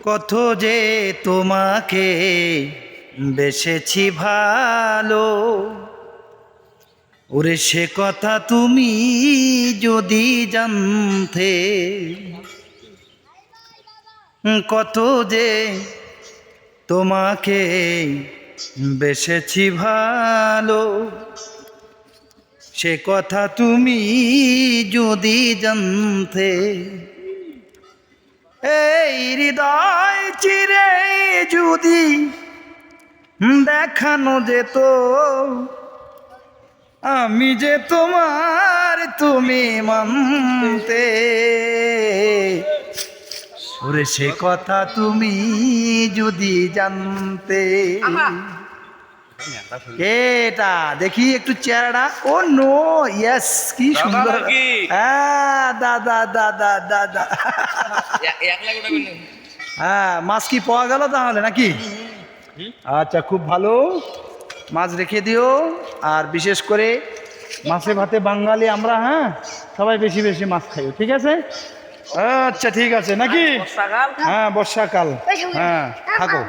কত যে তোমাকে বেসেছি ভালো, ওরে সে কথা তুমি যদি জানতে। কত যে তোমাকে বেসেছি ভালো, সে কথা তুমি যদি জানতে। এই হৃদয় চিরে যদি দেখানো যেত, আমি যে তোমার তুমি মানতে। ওরে সে কথা তুমি যদি জানতে। এটা দেখি একটু চেহারাটা। ও নো, ইয়েস, কি সুন্দর। হ্যাঁ দাদা দাদা দাদা। হ্যাঁ, মাছ কি পাওয়া গেল তাহলে নাকি? আচ্ছা, খুব ভালো। মাছ রেখে দিও। আর বিশেষ করে মাছে ভাতে বাঙালি আমরা, হ্যাঁ, সবাই বেশি বেশি মাছ খাইও, ঠিক আছে? আচ্ছা ঠিক আছে নাকি? হ্যাঁ, বর্ষাকাল। হ্যাঁ, থাকো।